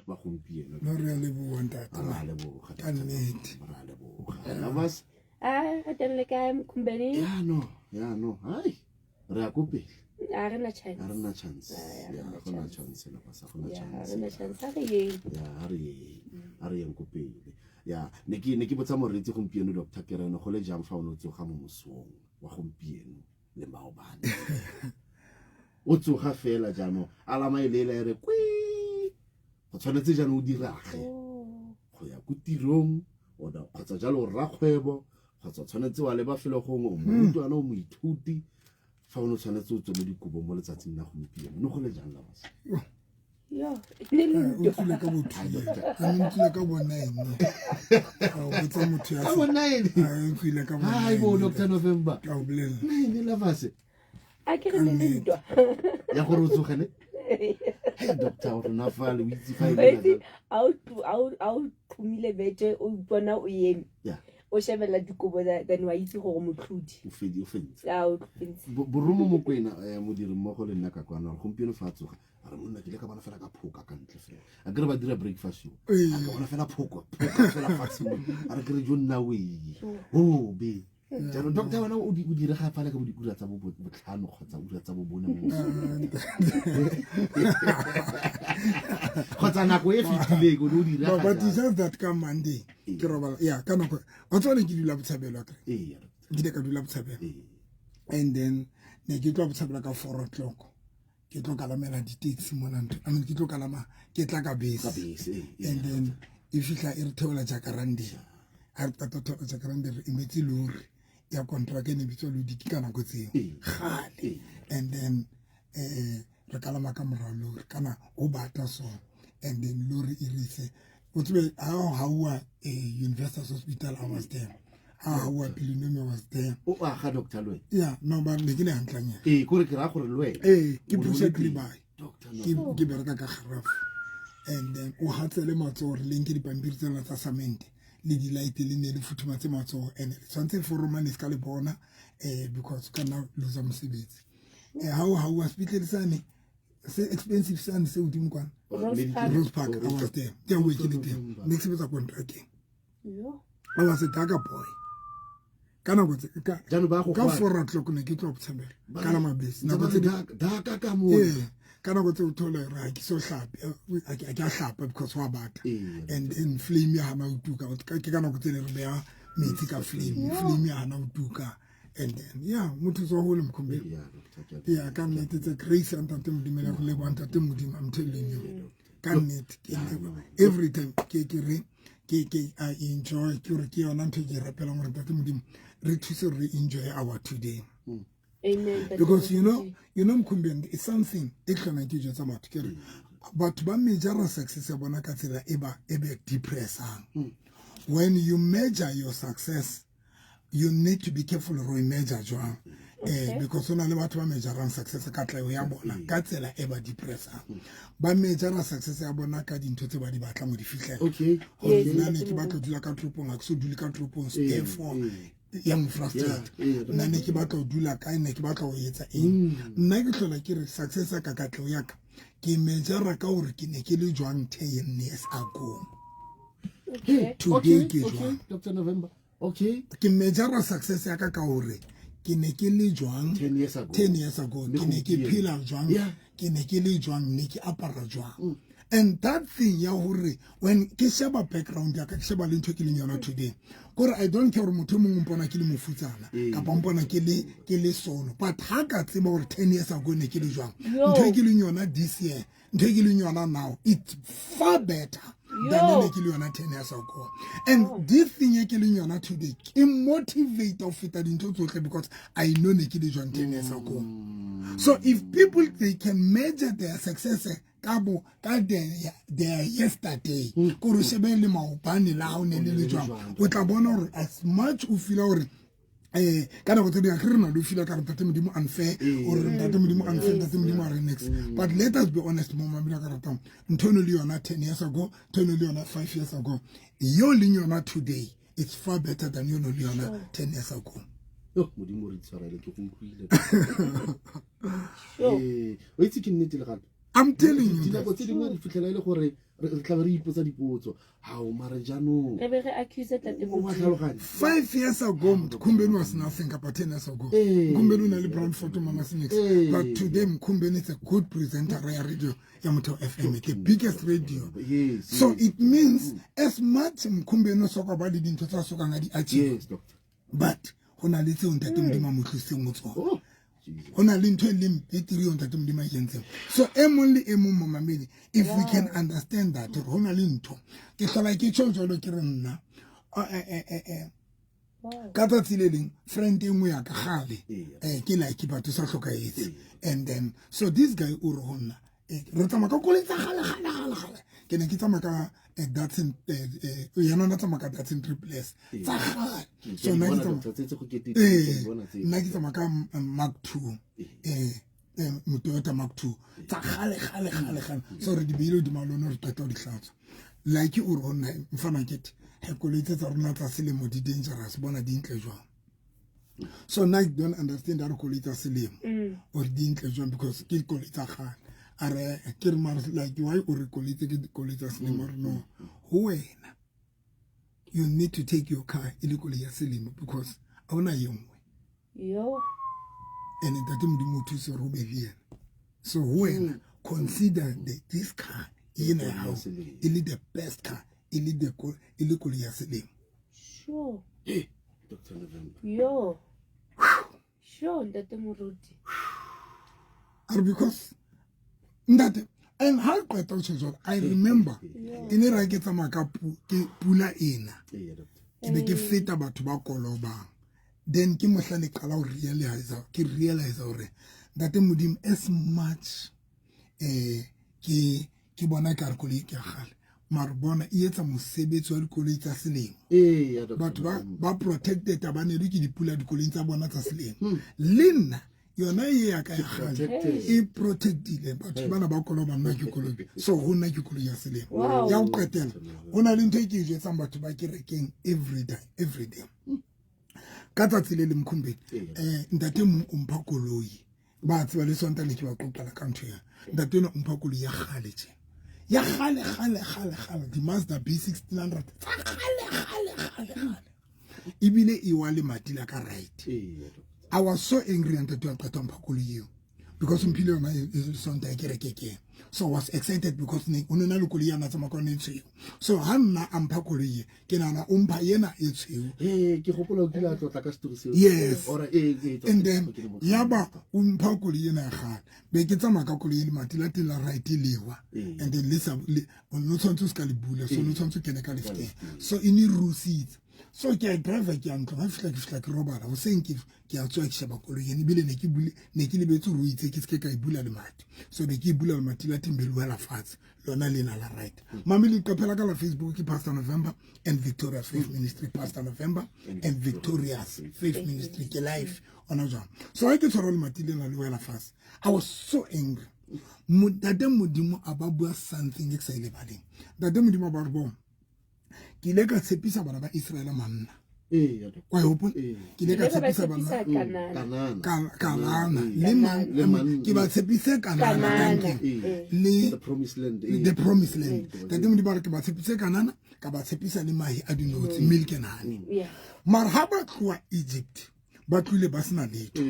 ba gompieno no re le bo ntate ra leboga ka nnete ra leboga Lovers a tenne ka mkumbeni ya no hai re a kopela a re na chance a re na chance ya go na chance Lovers go na chance re na chance a re ye ya a re yeng kopele ya ne ke botsa moretsi gompieno Dr. Kereno go le jang fa o no tsoga mo mosong wa gompieno le maobane o tsoga fela jaanong alama e lela ere kwi go tshwanetse jaanong o dirage go ya go tirong o da kgotsa jalo rra kgwebo kgotsa tshwanetse wa leba felo gongwe o morutwana o moithuti fa o no tshwanetse o tswe mo dikobong mo letsatsing la gompieno no go le jang Lovers yo o tlile ka botho a ntile ka bona ene o botsa motho ya ka bona ene o tlile ka bona hai bo Dr. November ka o bolela ne Lovers a ke re le ntwa ya gore o tsogane hey doctor o rena fa le itse fa Wait, au tumile bete o bona o yeme. Yeah. O shebela dikobo then wa itse gore motlhodi. o feditse Ya o fentse. borumo mo kwena modiri mmogo le nna ka kwana gompieno fa tsoga a re monna ke le ka bona fela ka phoka ka ntle fela a ke re ba dira breakfast show a ka bona fela phoka fela fatshe a re ke re jo nna we o be jalo doctor wena o dire ga fala ka bodikura tsa bo botlhano kgotsa ura tsa bo bone mo kgotsa nako e fitileng o dire no but he says that come Monday ke robala ya ka nako o tsone ke dula botshabelo ka ke ka dula botshabelo and then ne ke tlo botshabela ka 4 o'clock ke tlo kalamela di taxi mona ntho I mean ke tlo kalama ke tla ka bese and then if you tla theola jacarande a re tata thola jacarande re imetsi lori ya contract ne bitso lo dikana go tseo gale and then re kalama ka morao lori kana o bata so and then lori irise o tsebe how University Hospital I was there how Pilinome was there o ga doctor lo yeah no but le ke ne hantlanya gore ke ra gore lo ke pusa klibai doctor no ke bereka ka garaf and then o hatsele matso re leng ke dipampiri tsena tsa cement le di light le ne le futhumatse matso and tsantse foromane ska le bona because kana loza mosebetsi how hospital sane se expensive sane se udimo kwana Rose Park I was there yeah we ke there next week a contracting yo I was a dagger boy kana go ka jalo ba go ka 4 o'clock ne ke tlo botshabela kana mabese na go daga ka mo kana go tse thola ra ke so hlape a ke a hlapa because wa bata and in flame ya hana utuka ke kana go tsene re beya metsi ka flame ya hana utuka and then yeah muthu so hole mkhumbe yeah ka nnete tse grace and tate modimela go le bona tate modimo I'm telling you ka nnete every time ke I enjoy ke yona ntho ke rapela gore tate modimo re thuse re enjoy our today. Amen. Because you know mkhumbe it's something e tlhona ke jo tsa batho ke re batho ba measure success ya bona ka tsela e ba depressing. When you measure your success you need to be careful ro measure jwang because ona le batho ba measure success ka tlao ya bona ka tsela e ba depressing ba measure success ya bona ka dintho tse ba di batla mo di fihlela nna ne ke batla dula ka tropong a ke so dule ka tropong therefore yang frustrated nna ne ke batla dula ka ne ke batla go etsa eng nna ke hlola ke re success ka katlao ya ka ke measure ka hore ke ne ke le jwang 10 years ago today ke jwang Dr. November ke measure success ya ka hore ke ne ke le jwang 10 years ago ke ne ke phela jwang ke ne ke le jwang ne ke apara jwang and that thing ya hore when ke sheba background ya ka ke sheba le ntho ke le yona today gore I don't care motho mongwe mpona ke le mofutsana ka mpona ke le sono but ha ka tseba gore 10 years ago ne ke le jwang ntho ke le yona this year ntho ke le yona now it's far better than ne ke le yona 10 years ago and this thing ke le yona today it motivate of it dintho tsotlhe because I know ne ke le jwang 10 years ago so if people they can measure their success kabo ka their yesterday go shebe le maopane la o ne le jwang o tla bona gore as much o feel gore kana go tsedi akere na do feel ka tate modimo unfair or tate modimo unfair tate modimo are next but let us be honest mama bila ka rata ntono le yona 10 years ago ntono le yona 5 years ago yo le yona today it's far better than you know le yona 10 years ago modimo re tsarele ke go nkuile o itse ke nnete le gape I'm telling you dinako tse dingwe re fitlhela ile gore re tla re ipotsa dipotso hao mare jaanong re be re accuse tate o ba Motheo. tlhaloganya 5 years ago Mkhumbeni was nothing about 10 years ago. Eh. Mkhumbeni una le brown photo mama Sinix. Eh. But today Mkhumbeni is a good presenter ya radio ya Motheo FM, the biggest radio. yes So yes, it means as much Mkhumbeni o soka ba le dintho tsa soka nga di achieve, yes doctor but hona le tse ntate Modimo mo tliseng mo tsona. oh Jesus Hona le ntho e leng petri o ntate Modimo a yentseng. So e mong le e mong momamedi, if we can understand that hona le ntho ke hlola ke tsholo jalo ke re nna Wow. ka tsatsi le leng friend e nngwe ya ka gale Ee. ke like batho sa tlhokaetse, and then so this guy o re honna re tsamaya ka koloi tsa gale ke ne ke tsamaya ka Datsun yana na tsamaya ka Datsun Triple-S tsa gale. So nna ke tsamaya tsetse go kete nna ke tsamaya ka Mark II Toyota Mark II tsa gale. So re di beile di malone re qeta di hlatswa like o re honna mfana kete he koloi tsa rona tsa selemo di dangerous bona di ntle jwang. So now I don't understand how koloi tsa selemo or di ntle jwang because ke koloi tsa gale are ke re mara like why o re koloi tsa selemo no ho wena you need to take your car ile koloi ya selemo because a ona yengwe Yo. and that Modimo thuse re be bien. So ho wena consider this car in a house ile the best car ile koloi ya selemo. Sure. Dr. November Yo. Sure, ntate Moruti. Are because that and how quite also I remember in a racket ke pula ena yeah doctor ke be ke feta batho ba kolobang then ke mohlane qala ho realize hore that Modimo as much ke bona ka re koloi ke gale mara bona e etsa mosebetsi wa dikoloi tsa selemo. yeah doctor Batho ba protected ba ne re ke dipula dikoloi tsa bona tsa selemo le nna yona ye ya ka ya gale e protectile batho bana ba koloba nna ke koloi so ho nna ke koloi ya selemo Wow. ya o qetela hona le ntho e ke jetsang batho ba kerekeng every day ka tsatsi le le Mkhumbeni ntate mo o mpha koloi ba tseba le sonta le ke ba qoqela ka ntho ya ntate no o mpha koloi ya gale tje ya gale di Mazda B1600 gale ibile e wa le matila ka right. yeah doctor I was so angry and to you because mpile yona is sonta ke so I was excited because ne una le koloi yana tsa makone tseo so hanna ampha koloi ke nana umpha yena e tseo ke gopola o dila tlotla ka story seo Yes. ora and then yaba umpha koloi yana ga be ke tsa maka koloi le matila tela right lewa and then lisa no tshwantse ska le bula so no tshwantse ke ne ka lefte so ini rusit so ke driver ke antlo ha fihla ke robala o seng ke a tswa ke sheba koloi yene bile ne ke le betso ro itse ke se ka e bula le mati so be ke bula le mati la timbele wala fatshe lona lena la right mamili kopela ka la Facebook ke Pastor November and Victorious Faith Ministry Pastor November and Victorious Faith Ministry ke live ona jwa so I ke tshwara le mati lena le wala fatshe I was so angry Dade Modimo ababua something ke sa ile bading Dade Modimo ba re bona ke ile ka tshepisa bana ba Israel manna yeah doctor wa hopo ke ile ka Ke ba tshepisa bana Kanana. Kanana le man ke ba tshepise Kanana le the promised land the promised land that dem di ba ke ba tshepise Kanana ka ba tshepisa le mahi a dinotsi milk and honey Yeah. mar ha ba tloa Egypt ba tlile ba sena letho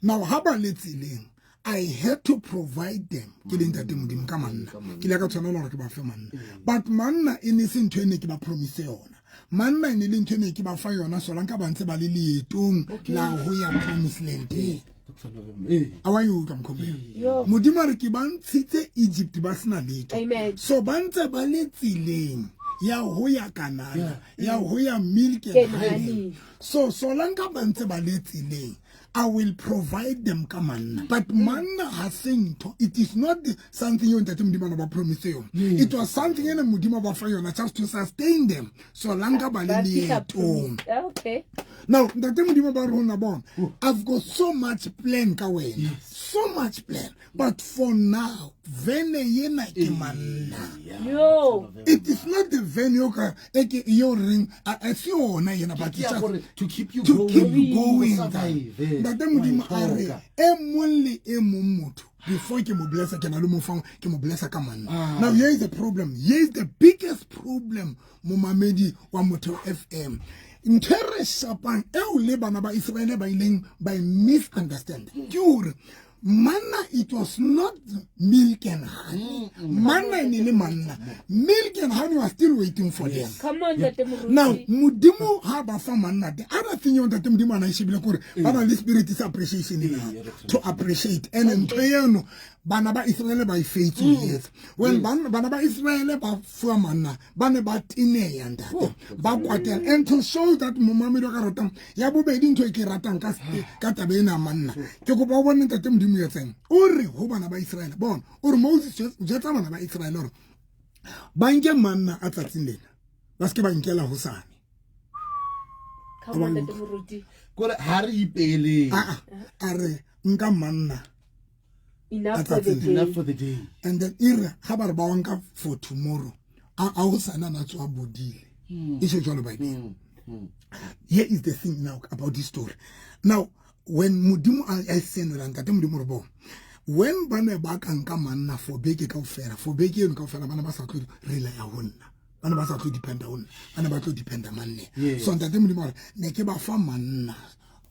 now ha ba letsileng I had to provide them ke le ntate Modimo ka manna ke le ka tshwanela hore ke ba fe manna but manna e ne se ntho ene ke ba promise yona manna ene le ntho ene ke ba fa yona solang ka ba ntse ba le leetong la ho ya promised land Dr. November awa yo ka mkhombe Yo. Modimo re ke ba ntshitse Egypt ba sena letho Amen. so ba ntse ba le tsileng ya ho ya Kanana ya ho ya milk and honey so solanka ba ntse ba le tsileng I will provide them kamanna but manna has sento it is not something you that Modimo ba promise you it was something in Modimo ba fa yona just to sustain them solanka ba le leetong Okay. now that Modimo ba rona bona I've got so much plan ka wena so much plan but for now vene yena ke manna Yo. it is not the venue ka your ring I see ona yena but it's just to keep you to keep going going survive that Modimo are e mong le e mong motho before ke mo blessa ke na le mo fang ke mo blessa ka manna. Now here is the problem, here is the biggest problem mo mamedi wa Motheo FM. Nthere shapang eo le bana ba Israel ba ileng by misunderstand ke hore manna, it was not milk and honey. Manna and manna. Milk and honey was still waiting for them. Come on, Now, mudimu haba fa manna. The other thing you want to do, man, I should be like, the Spirit is appreciation to appreciate. And in prayer, no, banaba Israel by faith years. When banaba Israel by for manna, banaba tine yanda, bakwatel, and to show that Muhammad Karatam, Yabu Bedin to Kiratan Katabena manna. Chokopa one that thing. Uri hubana ba Israel bon or Moses jeta mana ba Israel or banje manna atatsinde baske ba nkela hosane Come on, Muruti. Kore hari pele. Are nka manna Enough for the day. Enough for the day. and then ira habar ba wanka for tomorrow a hosana na tswa bodile isho jolo ba ide. Here is the thing now about this story. Now when mudimu I send ranta mudimu robo when bana ba ka nka manna for beke ka ofera for beke no ka ofera bana ba sa tlo rela ya honna bana ba sa tlo dependa honna bana ba tlo dependa manne so ntate mudimu ne ke ba fa manna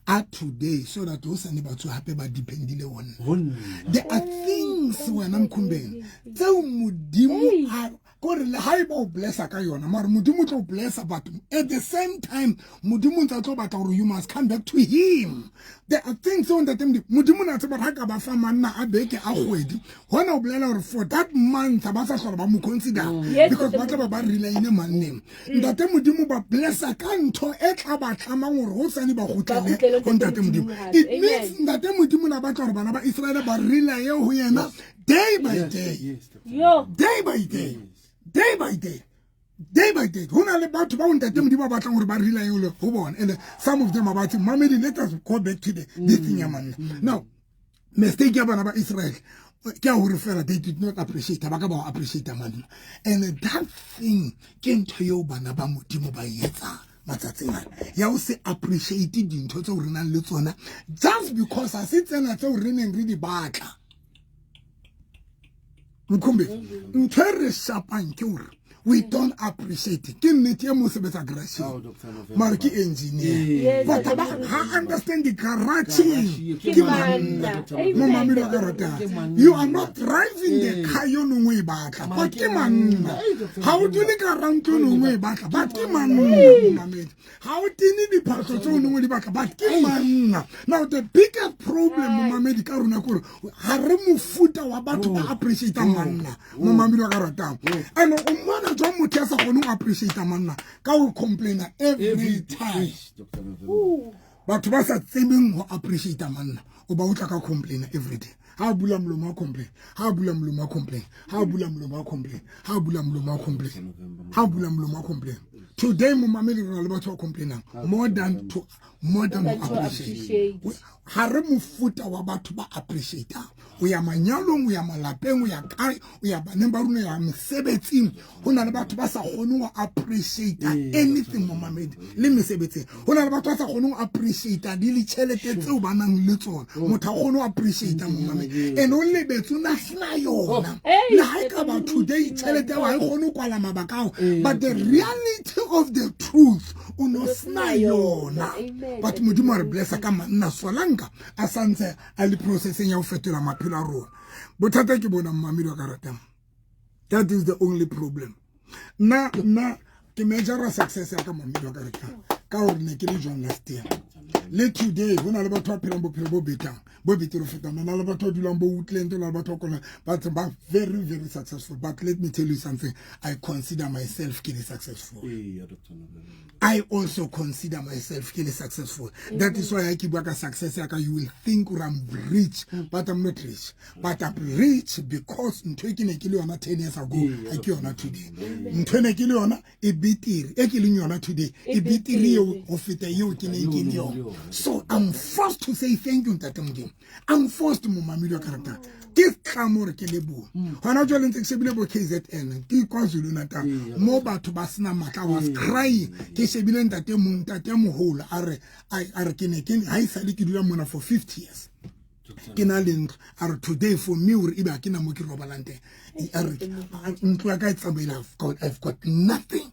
at today so that those and ba to happy ba dependile honna. There are things when I'm kumbeng tell mudimu gore le ha iba o blessa ka yona mara mudimu tlo blessa but at the same time mudimu tla tlo batla gore you must come back to him. There are things on that mudimu na tseba ha ka ba fa manna a beke a gwedi hona o blela gore for that month ba sa tlhola ba mo consider because ba tla ba rile ine manne ntate mudimu ba blessa ka ntho e tla ba tlama gore ho sane ba gotlele on ntate mudimu. It means ntate mudimu na ba tla gore bana ba Israel ba rile ye ho yena day by day. Day by day. Day by day. Day by day. Who are about to bound that them about and some of them about Mammy, let us go back to this thing, man. Now, mistake about Israel. They did not appreciate Tabakaba appreciate a man. And that thing came to you Banaba Mutimo by Yeta. You say appreciated in total Renan Lutzona just because I sit and I told Renan really bad. We don't appreciate it. Marki engineer. But I understand the Karachi. You are not driving the car you way back. But how do you get around to way back? But how do you need the part of way back? But now the biggest problem, Mamadi Karunakuru, Haramu Futa about to appreciate a man. And Umana John Mutesa who appreciate a man. Can complain every time. But what's that thing who appreciate a man? About a complain every day. How Bulam Luma complain? How Bulam Luma complain? How Bulam Luma complain? How Bulam Luma complain? How Bulam Luma complain? Today, Mamma about to complain more than appreciate. Haramu futa wabatu ba appreciate. We are manyalo, we are malapeng, we are kai, we are banembaru, we are msebeti. Huna about basa honu appreciate anything mama made. Let me say beti. Huna about basa honu appreciate. Dili chele tetu banang little. Mota honu appreciate mama made. And only betu na snayo. Na haika about today chele te wa honu kwa la mabakao. But the reality of the truth uno snayo na. But mudumar blessa kama na swalanga. Asanse ali processing ya ufetula mapila road. But tata kibona mamido karatem. That is the only problem. Na kimejara success ya kama mamido karatem. Kaur nekili John last year. Let today when alabato pirambo beta. Bobitiro feta na alabato dulambo utlento alabato kola. But very successful. But let me tell you something. I consider myself kili successful. I also consider myself really successful. That is why I keep working success. You will think I'm rich, but I'm not rich. But I'm rich because in 10 years ago, I kill not today. In 20 kilos, a bitir, a killing today, a bitir of it. So I'm forced to say thank you to them. I'm forced to Mamamido character. This Kamor Kelebu. When I joined the Sebile KZN, because you know that Moba to Basna Maka was crying. Kesebilen Tatemu hole are I Salikiduamona for 50 years. ke na le ntlo a re today for me ore e ba ke na mo ke robalang teng a re ntlo ya ka e tsamaile I've got nothing.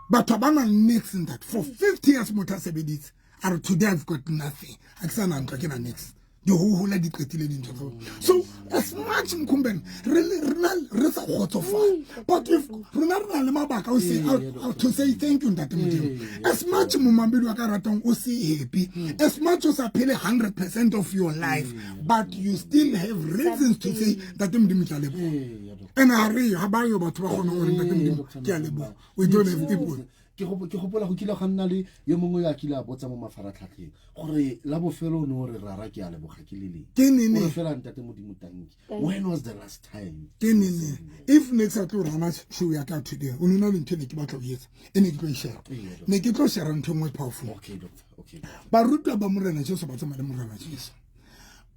But Obama next in that for 50 years motho a sebeditse a re today I've got nothing a ke sa na ntlo ke na next di hohola di qetile dintho. So as much mkhumbeni re sa kgotsofala, but if rena le mabaka o say to say thank you ntate Modimo, as much momamedi wa ka ratang o se happy, as much as I pay 100% of your life, but you still have reasons to say that Modimo ke a leboha. And hare ha ba yo batho ba gona gore ntate Modimo ke a leboha. We don't have people. Ke gopola go kila ganna le yo mongwe ya kila botsa mo mafaratlhatlheng gore la bofelo no re rara ke a leboga ke lele Ke nene gore fela ntate Modimo tanki. When was the last time? ke nene if next a tlo rana show ya ka today o nna le ntse ke batla go etsa ene ke tlo share ne ke tlo share ntho ngwe powerful. Okay doctor, okay. Ba rutwa ba morena Jesu ba tsama le morena Jesu,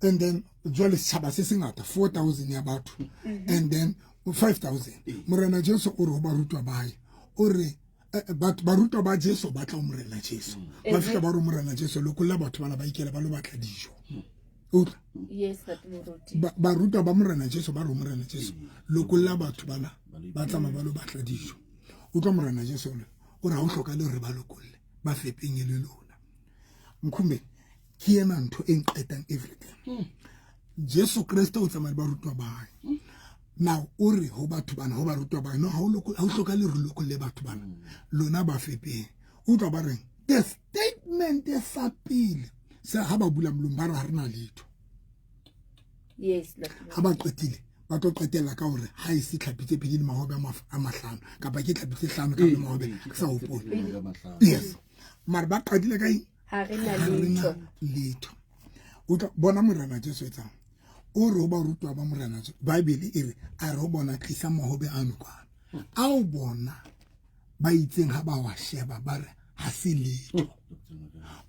and then jwale tshaba se sengata 4,000 ya batho and then 5,000 morena Jesu o re ba rutwa ba hae o re but barutwa ba Jesu ba tla morena Jesu ba fika ba re morena Jesu lokolla batho bana ba ikela ba lo batla dijo. Yes, that moruti. Barutwa ba morena Jesu ba re morena Jesu lokolla batho bana ba tla ba lo batla dijo. Utlwa morena Jesu o ra o hloka le re ba lokolle ba fepeng le lona mkhumbe ke ena ntho e nqetang everything. Jesu Kristo o tsamaya barutwa ba hae now ore ho batho bana ho ba rutwa ba no ha o hloka le re lokolle batho bana lona ba fepeng. Utlwa ba reng the statement e sa pele sa ha ba bula mlong ba re na letho. Yes, ha ba qetile ba tlo qetela ka hore ha ise tlhapitse pedi le mahobe a mahlano kapa ke tlhapitse hlano ka le mahobe ke sa hopola. Yes mara ba qadile ka ha rena letho. Utlwa bona morena Jesu etsang o re ba rutwa ba morena Jesu Bible e re a re ho bona tlisa mahobe a nokwana a o bona ba itseng ha ba wa sheba ba re ha se letho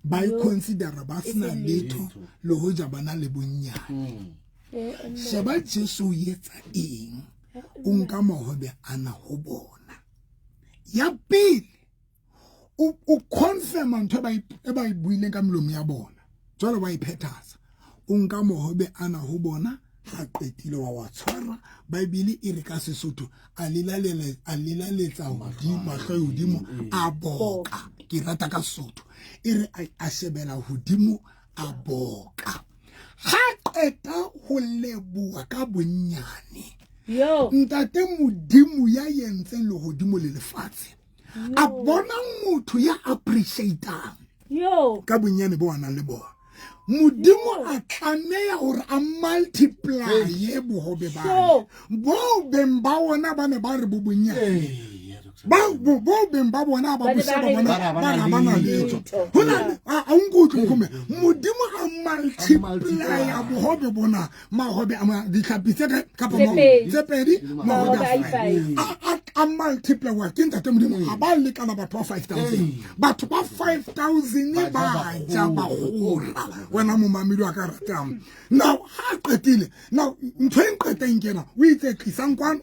ba I consider ba sena letho le ho ja bana le bonnyane. Sheba Jesu yetsa eng o nka mahobe ana ho bona ya pele o confirm ntho e ba e buileng ka mlomo ya bona jwale ba iphetaza o nka mahobe ana ho bona ha qetile wa tshwara. Bible e re ka Sesotho a lilaletsa hodimo mahlo hodimo a boka ke rata ka Sesotho e re a shebela hodimo a boka ha qeta ho leboha ka bonnyane ntate Modimo ya yentseng le hodimo le lefatshe a bona motho ya appreciateang ka bonnyane bo wana le bona Modimo a tlameya hore a multiply bohobe ba bo beng ba ona ba ne ba re bo bonyane bo beng ba bona ba bona ba na letho hona a unkutlo khome Modimo a multiply a bohobe bona mahobe a ditlhapitse ka pa mo tsepedi mahobe a multiply wa ke ntate Modimo a ba le kana batho ba 5,000 batho ba 5,000 ba ja ba hora wena mo mamedi wa ka ratang. Now ha qetile now ntho e nqeteng kena o itse tlisang kwana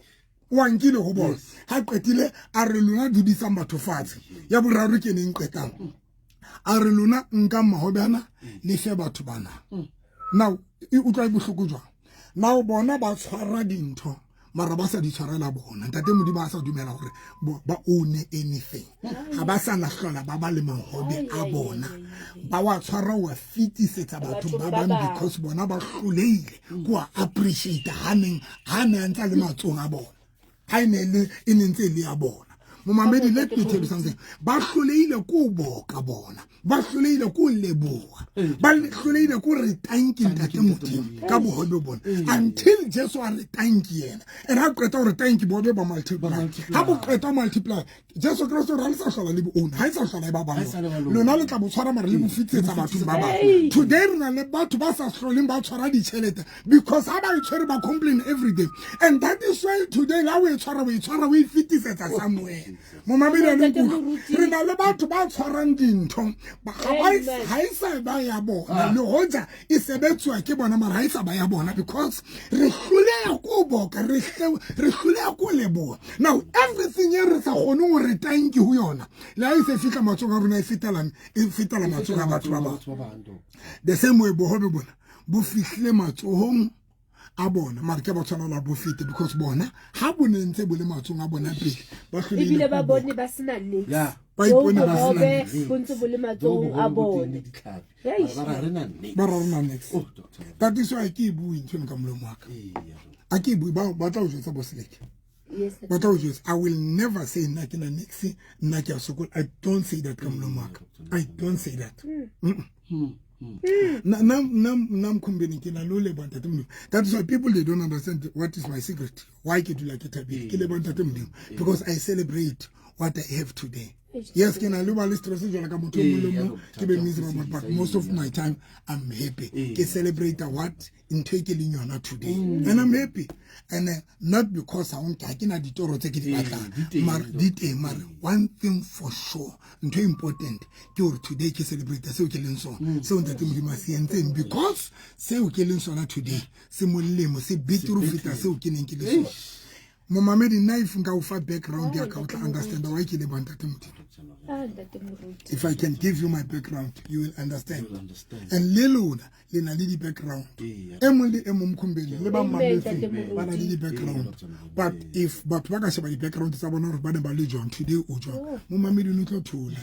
wa nkile ho bona ha qetile a re lona dudisang batho fatshe ya boraro ke ne nqetang a re lona nka mahobana le fe batho bana. Now e utlwa bohloko jwa now bona ba tshwara dintho mara ba sa di tshwarela bona ntate Modimo ba sa dumela hore ba own anything ha ba sa lahlola ba ba le mahobe a bona ba wa tshwara wa fitisetsa batho ba bang because bona ba hloleile go appreciate haneng ntse le matsong a bona ha ine le ntse le ya bona. Momamedi let me tell you something ba hloleile go boka bona ba hloleile go leboha ba hloleile go re thank you ntate Modimo ka bohobe bona until Jesu a re thank yena and ha qeta re thank you bobe ba multiply ha bo qeta multiply Jesu Kristo ra le sa hlola le bo ona ha isa hlola ba bang lona le tla bo tshwara mara le bo fitsetsa batho ba bang today rena le batho ba sa hloleng ba tshwara di chelete because ha ba itshwere ba complain every day and that is why today la we tshwara we fitisetsa somewhere. Momamedi a nkutlwa rena le batho ba tshwarang dintho ha isa ba ya bona le hoja e sebetswa ke bona mara ha isa ba ya bona because re hloleha go boka re hloleha go leboha. Now everything ye re sa gone go re thank you ho yona le ha ise fitla matsong a rona e fitela matsong a batho ba ba the same way bohobe bona bo fihlile matsohong a bona mara ke ba tshwana la bo fete because bona ha bo nentse bo le matsong a bona pele ba ebile ba bone ba sena niks ba ipone ba sena niks bontse bo le matsong a bone ba rarana next that is why ke bue ntse ka molomo wa ka a ke bue ba tla o jwetsa bo seleke yes but I will never say nna ke na next nna ke a sokola. I don't say that ka molomo wa ka. I don't say that Nam kumbeni kina lule banta tumdu. That's why people they don't understand what is my secret. Why ke dula ke tabi ke le banta tumdu because I celebrate what I have today. Yes, kina luba li stress jona ka motho mo ke be miserable but most of my time I'm happy. Ke celebrate what in take yona today. And I'm happy. And not because I want to kina ditoro tse ke di batla. Mar one thing for sure, ntho important ke hore today ke celebrate se o ke leng sona. Se o ntse mo di masienteng because se o ke leng sona today se molemo se better fita se o ke neng ke le sona. Momamedi knife nka ufa background ya ka o tla understand why ke le banta temoti. If I can give you my background, you will understand. And lelona le na le di background. Emole mkumbeli le ba mamefi ba na le di background. But if batho ba ka sheba di background tsa bona hore ba ne ba le John today o John. Momamedi o tlo thola.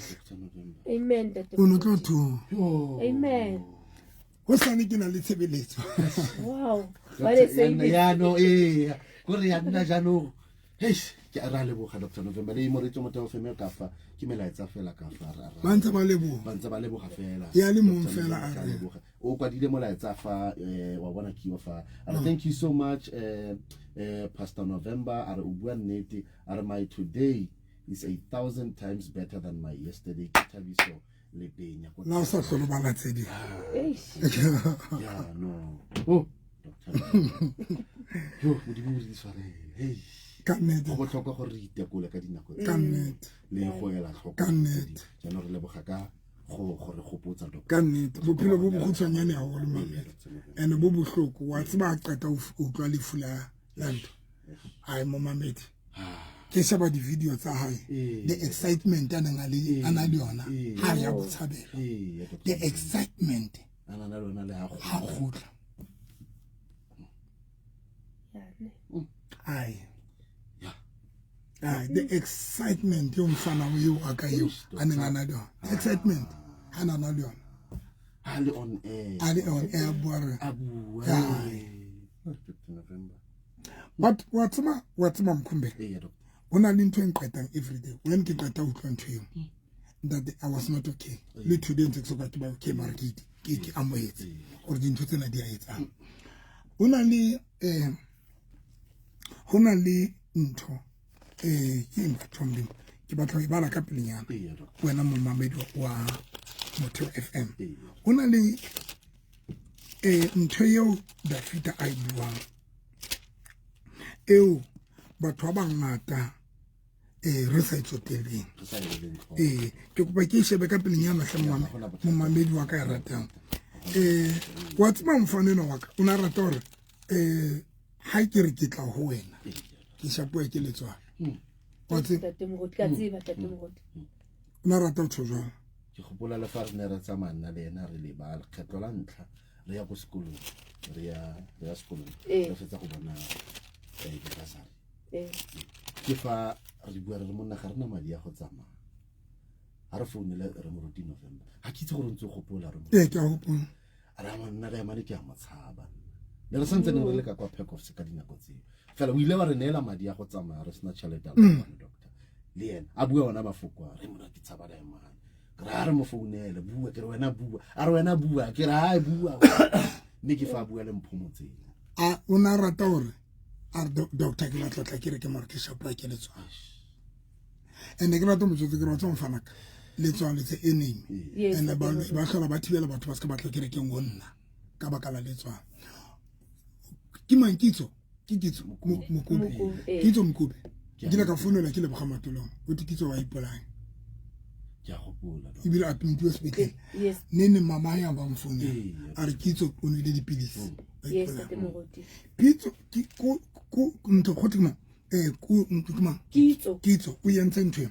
Amen. O tlo thola. Amen. Ho sane ke na le tshebeletso. Wow. What a saving. Ya no gore ya nna jano ke ra le boga Dr. November le mo re tso motho feme ka fa ke melaetsa fela ka fa ra ba ntse ba leboga fela ya le mong fela a re o kwa dile molaetsa fa wa bona ki fa thank you so much Pastor November are o bua nnete are my today is 1,000 times better than my yesterday ke thabiso le penya la o sa hlolo ba latsedi ya no yo modimo di sware kannete go tlhoka gore re itekole ka dinako kannete le go ela tlhoko kannete jana re leboga ka gore gopotsa doctor kannete bophelo bo bokhutsanyane ha go le mamela ene bo bohloko wa tseba a qeta o utlwa le fula lando ai momamedi ke sheba di video tsa hae the excitement ana le yona ha ya botshabelo the excitement ana na lona le ha khutla the excitement yung mfana yo akayo anengana lo excitement hana na lo ali on air bora abu but what's mkhumbe una linto enqetang every day when ke qeta utlwa ntho yo that I was not okay le today ntse so ka ke ba okay mara ke amoetse or dintho tsena di a etsang una le hona le ntho ke mfathombe ke batla go bala ka pelenyana wena momamedi wa Motheo FM hona le ntho eo Dafita a buang eo batho ba bangata re sa itsoteleng ke kopa ke shebe ka pelenyana hle momamedi wa ka ya ratang wa tsama mfaneno wa ka una rata hore ha ke re ke tla ho wena ke shapo ke letswa wa tseba una rata o tshojwa ke gopola le fa re ne re tsamana le ena re le ba lekgetlo la ntlha re ya go sekolong re ya sekolong re fetsa go bona ke basari ke fa re bua re monna ga rena madi ya go tsamaya ha re founela re mo ruti November ha ke itse gore ntse go gopola re mo ke a gopola ara monna ga mane ke a motshaba le re santse ne re le ka kwa Peckoffs ka dinako tseo fela o ile wa re neela madi ya go tsamaya re sena tšhelete doctor le yena a bua ona mafoko re mo ke tshaba la emang ra re mo founela bua ke re wena bua a re wena bua ke ra ha bua mme ke fa bua le mphomotseng a una rata hore a doctor ke la tlotla ke re ke mara ke shapa ke letswa ene ke rata mo tsotse ke rata mo fana ka letswa le tse eneng ene ba hlola ba thibela batho ba se ka batla ke re ke ngonna ka baka la letswa ke mankitso mokobe kitso mokobe ke la ka founela ke le boga matolong o tikitso wa ipolang ke a gopola ibile a tumtuo spetlele nene mama ya ba mfouna a re kitso o nile dipilisi kitso ko ntho khotima ku ntuma kitso o yentse ntwe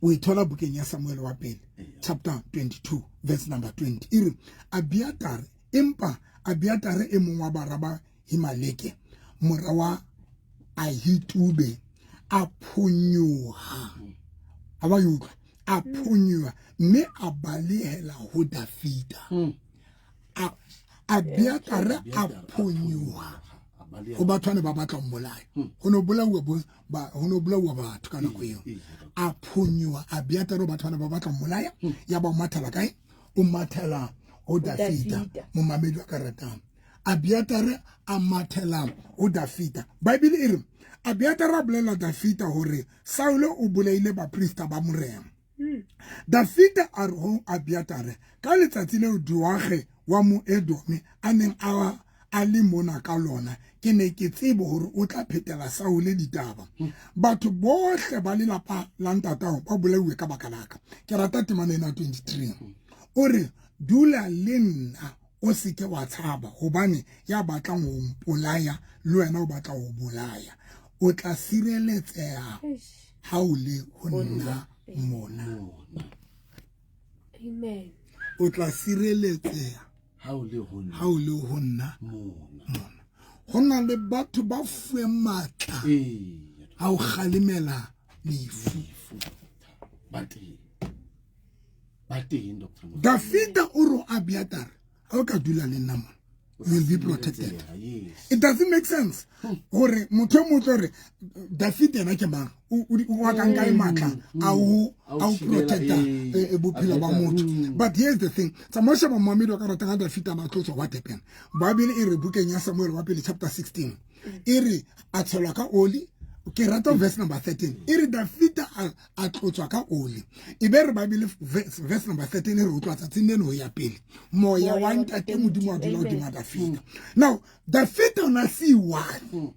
o ithola bukeng ya Samuel wa pele chapter 22 verse number 20 ire Abiatar empa Abiatare e mong wa baraba Himaleke mora wa Ahitube a phonyoha aba yutlwa a phonyoha mme a balehela ho Dafita Abiatare a phonyoha o bathwane ba batla mmolaya ho no bolauwa batho kana go eo a phonyoha Abiatare o bathwane ba batla mmolaya ya ba mathela kae o mathela o Dafita mo mamedi wa karatang Abiatare a mathela o Dafita Bible e re Abiatare a bolela Dafita hore Saul o bolaile ba priesta ba morena Dafita a re ho Abiatare ka letsatsi le Doage wa mo Edome a neng a le mona ka lona ke ne ke tsebo hore o tla phetela Saul ditaba batho bohle ba lelapa la ntatao ba bolaiwe ka bakalaka ke rata temana ena 23 o re dula le nna o seke wa tshaba hobane ya batlang ho mpolaya le wena o batla ho bolaya o tla sireletseha ha o le ho nna mona Amen. o tla sireletseha ha o le ho nna mona hona le batho ba fueng matla ha o khalimela lefu bateng Dr. Dafita o ro Abiatare ha o ka dula le nna mona you will be protected. It doesn't make sense. Hore motho motho re Dafita na ke mang o wa ka nka matla au protecta bophelo ba motho. But here's the thing, Samosha ba Mohammed wa ka rata Dafita ba tlotso what happened. Bible e re bukeng ya Samuel wa pele chapter 16 e re a tshelwa ka oli ke rata verse number 13 e re Dafita a tlotswa ka oli e be re Bible verse number 13 e re o tlotsa tsineno ya pele moya wa ntate modimo wa dula hodima Dafita. Now Dafita ona see one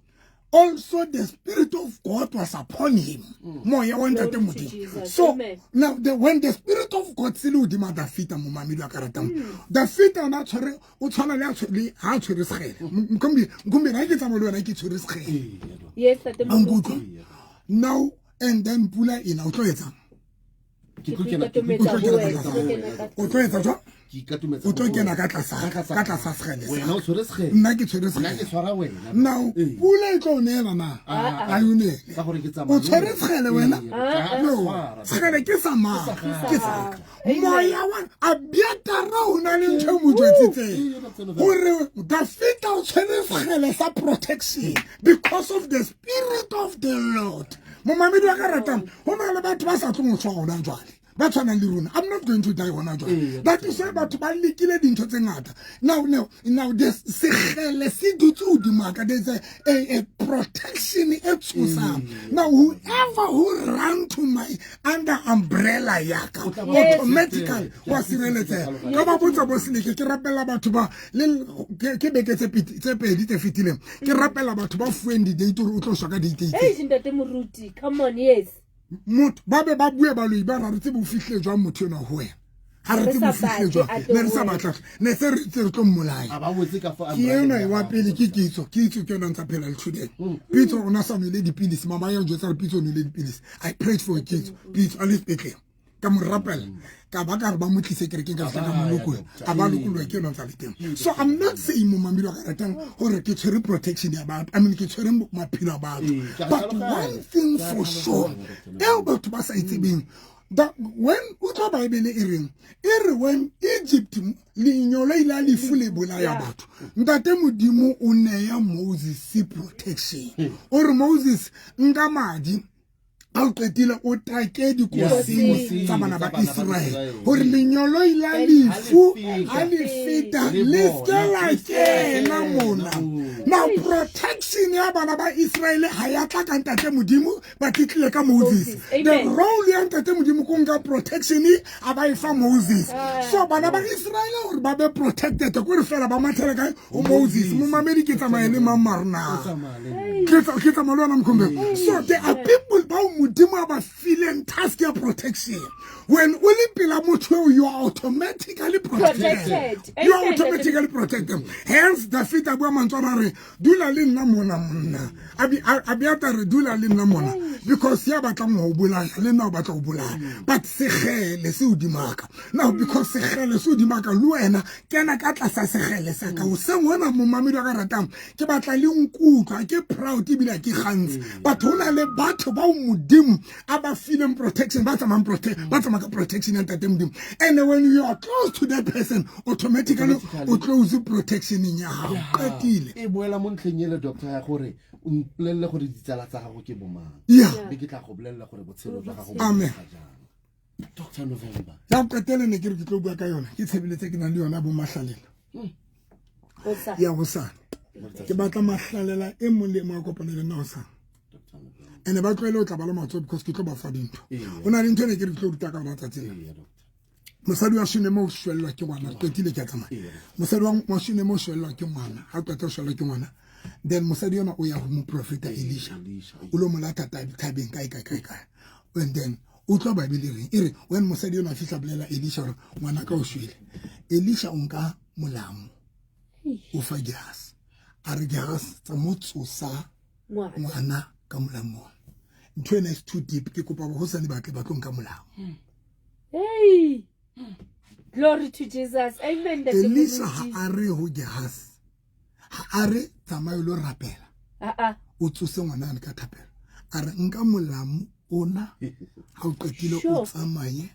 also the Spirit of God was upon him. Moya wa ntate modimo. So now when the Spirit of God sile hodima Dafita mo mamedi wa karatang Dafita ona tshwere o tshwana le a tshwere ha tshwere segele mkombi na ke tsamolo na ke tshwere segele. Yes, tate modimo. Now and then pula ina o tlo etsa o tlo etsa jwa o tlo kena ka tlasa segele wena o tshwere segele nna ke tshwere nna ke tshwara wena now pula e tlo nela na a yone ka gore ke tsamaya o tshwere segele wena no segele ke sa ma ke sa moya wa Abiatare o na le ntho mo tswetsitseng gore Dafita o tshwere segele sa protection because of the Spirit of the Lord. Mo mamedi wa ka ratang ho na le batho ba sa tlo tswa ona jwale ba tshwana le rona. I'm not going to die hona jwale that is why batho ba lekile dintho tse ngata now the segele se dutse hodima ka there's a protection e tsosang. Now whoever who run to my under umbrella yaka automatically wa sireletsega ka ba botsa bo seleke ke rapela batho ba le ke beke tse pedi tse fitileng ke rapela batho ba fueng di date o tlo shaka date Hey ntate moruti, come on, yes. motho ba be ba bue ba lo ba ra re tse bo fihle jwa motho ena ho wena ha re tse bo fihle jwa ne re sa batla ne se re tlo mmolaya a ba botse ka fa ke yona wa pele ke kitso ke yona ntsa phela le today pitso ona sa mo le dipilisi mama ya jo tsa pitso no le dipilisi I prayed for kids pitso a le petle ka mo rapela ka ba ka ba mo tlise kere ke ka fela mo lokolo a ba lokolo ke yona tsa le teng. So I'm not saying mo mamelo ka ratang hore ke tshwere protection ya ba I mean ke tshwere maphelo ba but one thing for sure batho ba sa itsebeng that when utla Bible e re when Egypt linyola ila lifule bolaya batho ntate modimo o ne ya Moses protection or Moses nka madi a qetile o take dikosing tsa bana ba Israel hore lenyolo ila lifu a le feta le skela kena mona. Now protection ya bana ba Israel ha ya tla ka ntate modimo ba titlile ka Moses. The role ya ntate modimo ko nka protection a ba ifa Moses. So bana ba Israel hore ba be protected ko re fela ba mathele ka o Moses mo mamedi ke tsamaye le mamarna ke tsa malwana mkhombe. So there are people ba modimo ba feeling task ya protection. When only Pilamutu, you are automatically protected. You are automatically protected. Hence, the fit of woman do la lin namona. Abiata do la lin namona. Because Yabatam Obula, Lena Batobula. But Sehele Sudimaka. Now, because Sehele Sudimaka, Luena, Kanakata Sehele Saka, someone of Mamidagaratam, Kebatalung Cook, I get proud to be like hands. But only Batabamudim, Abba Freedom Protection, Bataman protection and them. And when you are close to that person, automatically you close the protection in your house. Yeah. Amen. Dr. November. I'm telling you, you go back on. It's able to take on you and Abu Mashalil. Yeah, what's that? Kibata Mashalela, Emily Marcopan and Nosa. And about my lot of Alamato because Kitoba Fadin. When I didn't take it to talk about that. Musadu ashine mo shwel like you wanna, petile katama. Musadu machine mo shwel like you wanna, how to tell like you wanna. Then Musadu na oya mu prophet Elisha. Ulo mulata tabi kai. When then Uto Bible iri when Musadu na fisa blela Elisha wana ka ushwele. Elisha unga mulamu. Ufa gas. Arigas tamutsu sa mwana kamulamu. Ntwena is too deep kikupa hosa ni bakon kamulamu. Hey. Glory to Jesus. Amen. Elisha haare ho Gehazi. Haare tamayo rapela. Utsuse ngwana ka thapela. Are nka molamu ona ha o qetile o tsamaye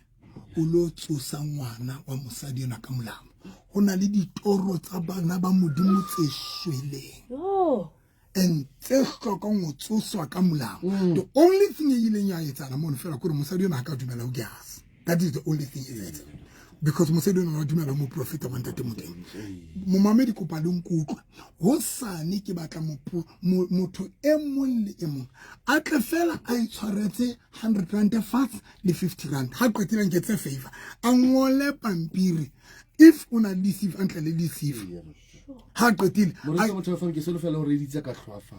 o lo tsosa ngwana wa mosadi ona ka molamu. Hona le ditoro tsa bana ba modimo tse shweleng. Oh. And the only thing you are mon fela kore mosadi ona ka dumela o gas. That is the only thing he said. Because mosadi ona dumela mo prophet wa ntate modimo. Mo mamedi ko pa le nkutwa. Ho sane ke batla motho e mong le e mong. A tle fela a itshwaretse 100 rand fast le 50 rand. Ha qetile nketse favor. A ngole pampiri. If una deceive antle le deceive. Ha qetile motho fa ke solo fela o reditse ka tlhwafa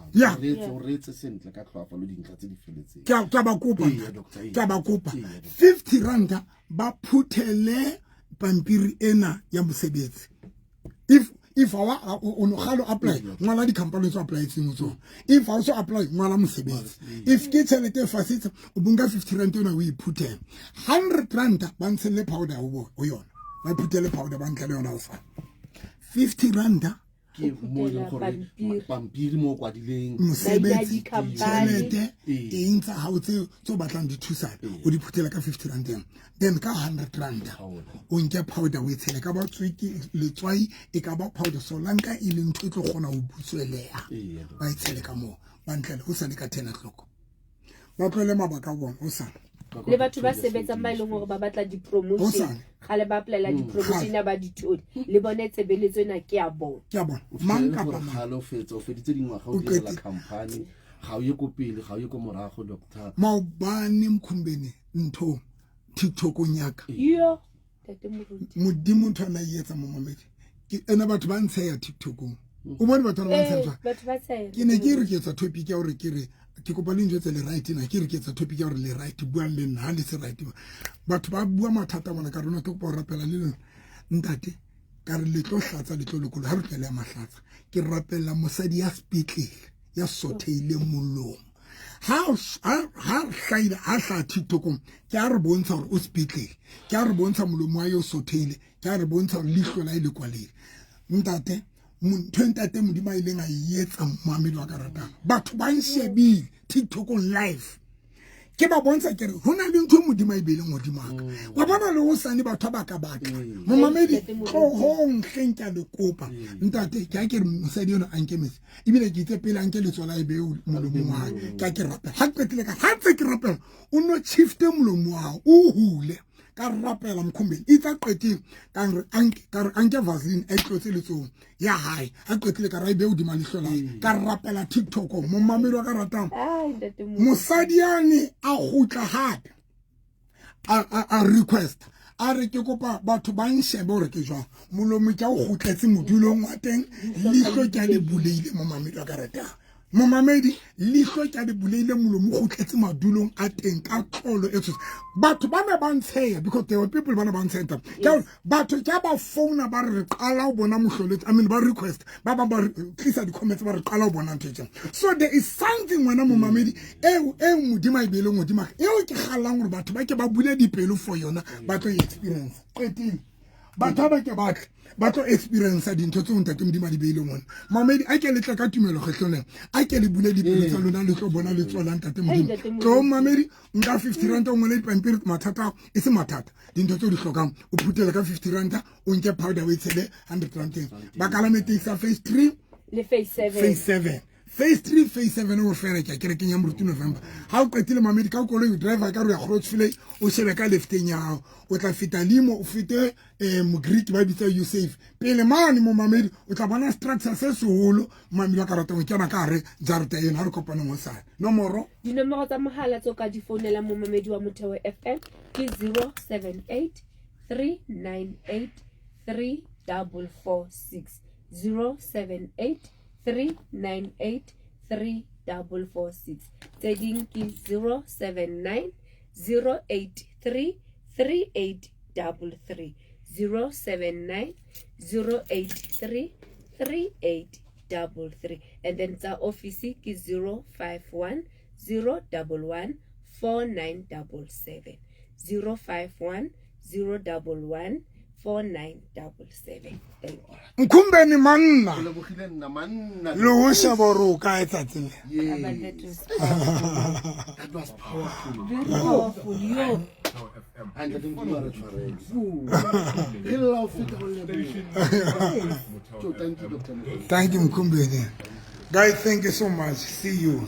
o retse sentle ka tlhwafa lo dintlha tse di feletseng ka ba kopa 50 rand ba phuthele pampiri ena ya mosebetsi if awa ono galo apply ngwana di company tso apply tseng tso if also apply ngwana mosebetsi if ke tšhelete fasitse o bunga 50 rand ona o iphuthela 100 rand ba ntshele powder o yona ba phuthele powder ba ntlha le yona o fa 50 rand ke mo le gore pampiri mo kwa dileng mosebetsi tšhelete e ntsa ha o tse batlang di thusa o di phuthela ka 50 rand then ka 100 rand o nke powder o itshele ka ba tswiki letswai e ka ba powder so lanka e le ntho tlo gona o butswelea ba itshele ka mo ba ntlele o sa le ka 10 o'clock ba tlole mabaka bona o sa le batho ba sebetsa mai le gore ba batla di promotion gale ba applyela di promotion ba di thodi le bone tsebeletso ena ke a bona mang ka ba halo fetso feditse dingwaga o direla company ga o ye ko pele ga o ye ko morago doctor maobane mkhumbeni ntho TikTok nyaka yo tate modimo ntho na yetsa mo mamedi ke ena batho ba ntshe ya TikTok o bone batho ba ntshe batho ba tsaya ke ne ke re ke tsa topic ya gore ke re ke kopa le njetse le right na ke re ke tsa topic ya gore le right bua le nna le se right batho ba bua mathata bona ka rona ke kopa rapela le lona ntate ka re le tlo hlatsa le tlo lekolo ha re tlele ya mahlatsa ke rapela mosadi ya speatlele ya sotheile molong ha hlaile ha hla TikTok ke a re bontsha gore o speatlele ke a re bontsha molomo wa yo sotheile ke a re bontsha gore lihlo la ile kwalele ntate Ntate modimo ile nga yetsa mmamedi wa karata batho ba nshebile TikTok live ke ba bontsha ke re hona le ntho modimo e bele modimo wa bona le ho sane batho ba ka batla mmamedi hong hlenka le kopa ntate ke a ke re mosadi yona anke metse ibile ke itse pele anke le tsola e be molomo wa ka ke rapela ha qetile ka ha tse ke rapela o no shifte molomo wa o hule ka rapela mkhumbeni itsa qetile ka anke vaseline e tlotse letsong ya hae a qetile ka ra ibe o di malihlola ka rapela TikTok mo mamelo ka ratang mosadi yane a gutla hape a request a re ke kopa batho ba nshebe hore ke jwa molomo ke o gutletse modulong wa teng lihlo ke le buleile mo mamelo ka ratang momamedi leihlo ke a le buleile molomo go tletse madulong a teng ka tlolo e tshotse batho ba ne ba ntsheya because there were people ba ne ba ntsheya ke batho ke ba phone ba re qala o bona mohloletse I mean ba request ba tlisa di comments ba re qala o bona ntse so there is something wena momamedi e modimo ibele modimo eo ke galang gore batho ba ke ba bule dipelo for yona ba tlo experience qetile batho ba ke ba tlo experience dintho tse ntate modimo di beile ngwana mamedi a ke letla ka tumelo kgetloleng a ke le bule dipelo tsa lona le tlo bona le tsolang ntate modimo tlo mamedi nka 50 rand o ngole pampiri mathata e se mathata dintho tse di hlokang o phutela ka 50 rand o nke powder we tshele 100 rand ba kala metisa phase 3 le phase 7 phase 3 phase 7 o fela ke kere kenya moruti November ha o qetile mamedi ka koloi driver ka re ya Grootfontein o shebe ka lefteng ya hao o tla feta limo o fete mo Greek ba bitsa you safe pele mane mo mamedi o tla bona structure se seholo mamedi wa karata o kena ka re jarata ena ha re kopana mo sa nomoro dinomoro tsa mohala tso ka di founela mo mamedi wa Motheo FM ke 078 398 3446 078 398 3446 Teding ki 079 083 3833 079 083 3833 and then sa office ki 051 011 4977 051 011 4977 thank you mkhumbeni manna le bogile nna manna lo ho shaboro ka etsatsile that was powerful very powerful yo and I think you are a child hello fit on thank you Dr. thank you mkhumbeni guys thank you so much see you